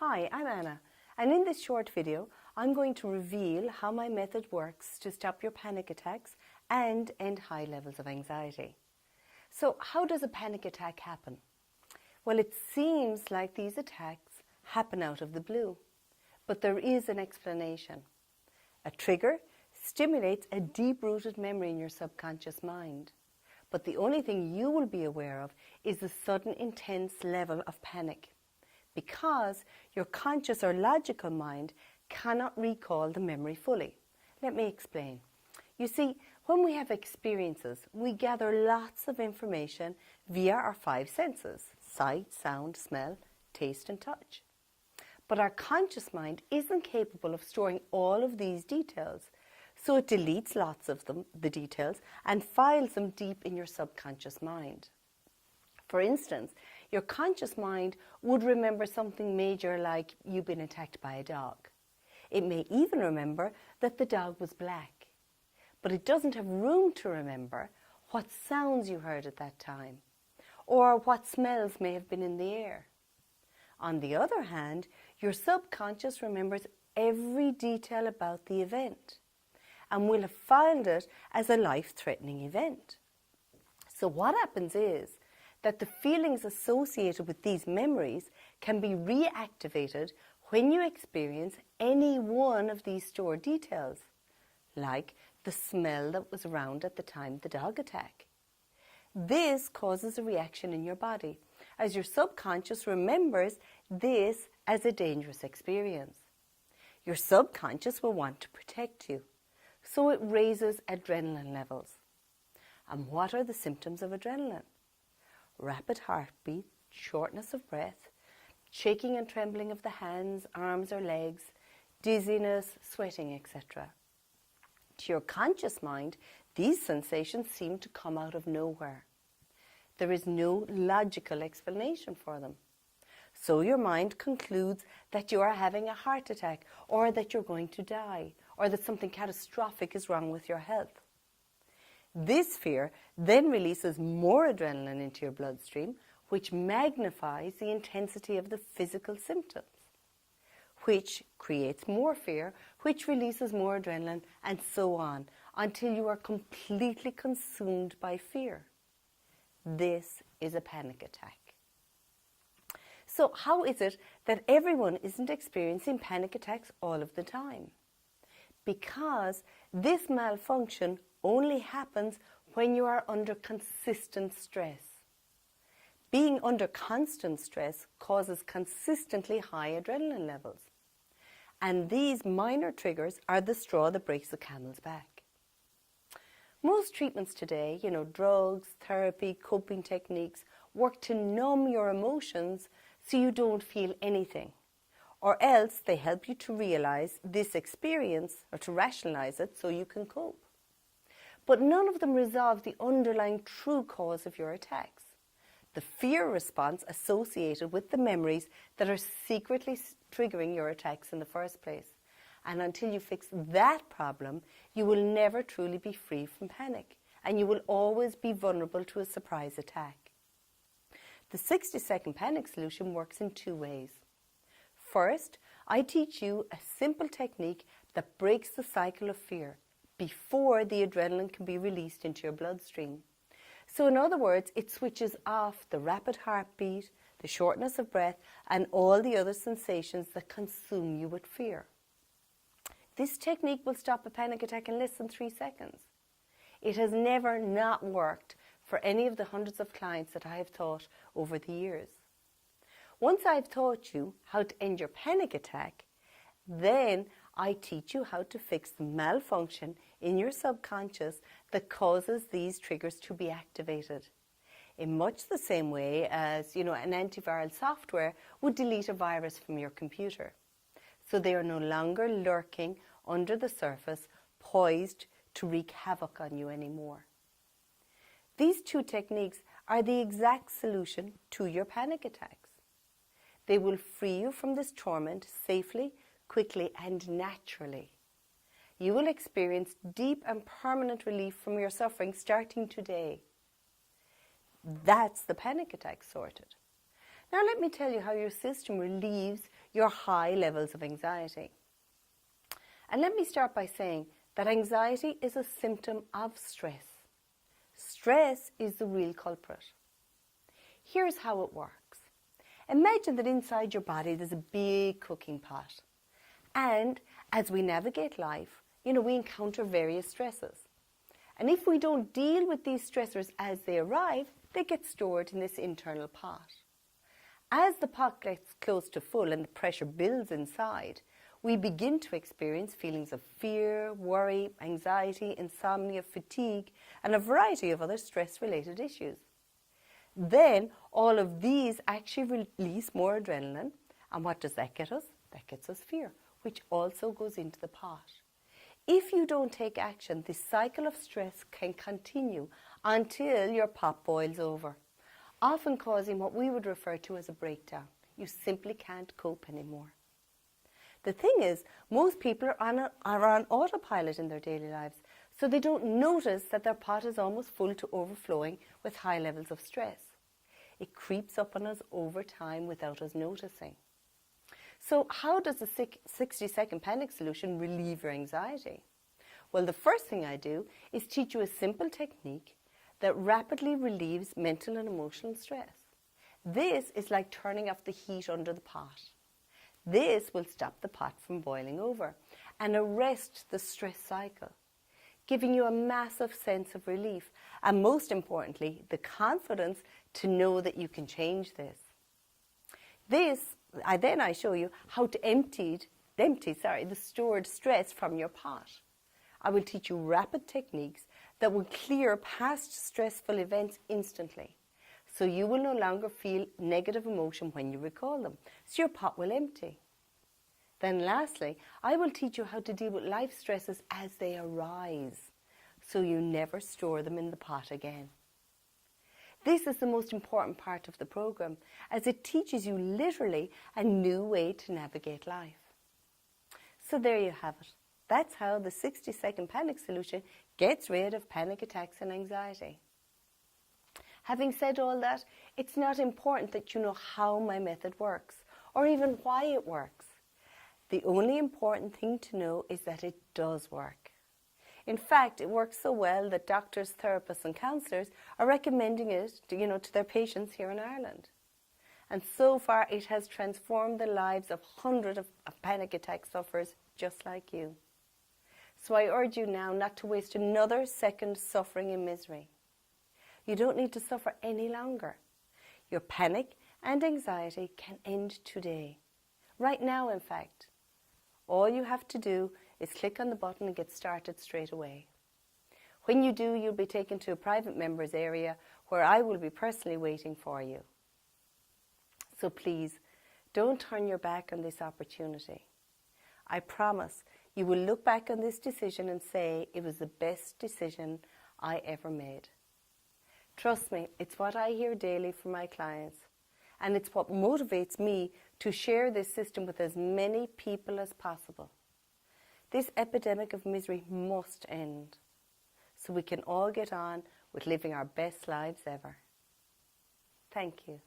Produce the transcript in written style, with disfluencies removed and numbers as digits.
Hi, I'm Anna, and in this short video I'm going to reveal how my method works to stop your panic attacks and end high levels of anxiety. So how does a panic attack happen? Well, it seems like these attacks happen out of the blue, but there is an explanation. A trigger stimulates a deep-rooted memory in your subconscious mind, but the only thing you will be aware of is the sudden intense level of panic, because your conscious or logical mind cannot recall the memory fully. Let me explain. You see, when we have experiences, we gather lots of information via our five senses: sight, sound, smell, taste and touch. But our conscious mind isn't capable of storing all of these details, so it deletes lots of the details, and files them deep in your subconscious mind. For instance, your conscious mind would remember something major like you've been attacked by a dog. It may even remember that the dog was black, but it doesn't have room to remember what sounds you heard at that time, or what smells may have been in the air. On the other hand, your subconscious remembers every detail about the event and will have filed it as a life-threatening event. So what happens is that the feelings associated with these memories can be reactivated when you experience any one of these stored details, like the smell that was around at the time of the dog attack. This causes a reaction in your body, as your subconscious remembers this as a dangerous experience. Your subconscious will want to protect you, so it raises adrenaline levels. And what are the symptoms of adrenaline? Rapid heartbeat, shortness of breath, shaking and trembling of the hands, arms or legs, dizziness, sweating, etc. To your conscious mind, these sensations seem to come out of nowhere. There is no logical explanation for them. So your mind concludes that you are having a heart attack, or that you're going to die, or that something catastrophic is wrong with your health. This fear then releases more adrenaline into your bloodstream, which magnifies the intensity of the physical symptoms, which creates more fear, which releases more adrenaline, and so on, until you are completely consumed by fear. This is a panic attack. So how is it that everyone isn't experiencing panic attacks all of the time? Because this malfunction only happens when you are under consistent stress. Being under constant stress causes consistently high adrenaline levels. And these minor triggers are the straw that breaks the camel's back. Most treatments today, drugs, therapy, coping techniques, work to numb your emotions so you don't feel anything. Or else they help you to realize this experience, or to rationalize it so you can cope. But none of them resolve the underlying true cause of your attacks, the fear response associated with the memories that are secretly triggering your attacks in the first place. And until you fix that problem, you will never truly be free from panic, and you will always be vulnerable to a surprise attack. The 60-second panic solution works in two ways. First, I teach you a simple technique that breaks the cycle of fear before the adrenaline can be released into your bloodstream. So in other words, it switches off the rapid heartbeat, the shortness of breath, and all the other sensations that consume you with fear. This technique will stop a panic attack in less than 3 seconds. It has never not worked for any of the hundreds of clients that I have taught over the years. Once I've taught you how to end your panic attack, then I teach you how to fix the malfunction in your subconscious that causes these triggers to be activated, in much the same way as an antiviral software would delete a virus from your computer. So they are no longer lurking under the surface, poised to wreak havoc on you anymore. These two techniques are the exact solution to your panic attacks. They will free you from this torment safely, quickly, and naturally. You will experience deep and permanent relief from your suffering starting today. That's the panic attack sorted. Now let me tell you how your system relieves your high levels of anxiety. And let me start by saying that anxiety is a symptom of stress. Stress is the real culprit. Here's how it works. Imagine that inside your body there's a big cooking pot. And as we navigate life, we encounter various stresses. And if we don't deal with these stressors as they arrive, they get stored in this internal pot. As the pot gets close to full and the pressure builds inside, we begin to experience feelings of fear, worry, anxiety, insomnia, fatigue, and a variety of other stress-related issues. Then all of these actually release more adrenaline. And what does that get us? That gets us fear, which also goes into the pot. If you don't take action, this cycle of stress can continue until your pot boils over, often causing what we would refer to as a breakdown. You simply can't cope anymore. The thing is, most people are on autopilot in their daily lives, so they don't notice that their pot is almost full to overflowing with high levels of stress. It creeps up on us over time without us noticing. So how does the 60-second panic solution relieve your anxiety? Well, the first thing I do is teach you a simple technique that rapidly relieves mental and emotional stress. This is like turning off the heat under the pot. This will stop the pot from boiling over and arrest the stress cycle, giving you a massive sense of relief and, most importantly, the confidence to know that you can change this. I show you how to empty the stored stress from your pot. I will teach you rapid techniques that will clear past stressful events instantly, so you will no longer feel negative emotion when you recall them, so your pot will empty. Then lastly, I will teach you how to deal with life stresses as they arise, so you never store them in the pot again. This is the most important part of the program, as it teaches you literally a new way to navigate life. So there you have it. That's how the 60-second panic solution gets rid of panic attacks and anxiety. Having said all that, it's not important that you know how my method works, or even why it works. The only important thing to know is that it does work. In fact, it works so well that doctors, therapists and counsellors are recommending it to their patients here in Ireland. And so far it has transformed the lives of hundreds of panic attack sufferers just like you. So I urge you now not to waste another second suffering in misery. You don't need to suffer any longer. Your panic and anxiety can end today. Right now, in fact. All you have to do is click on the button and get started straight away. When you do, you'll be taken to a private members area where I will be personally waiting for you. So please, don't turn your back on this opportunity. I promise you will look back on this decision and say it was the best decision I ever made. Trust me, it's what I hear daily from my clients, and it's what motivates me to share this system with as many people as possible. This epidemic of misery must end, so we can all get on with living our best lives ever. Thank you.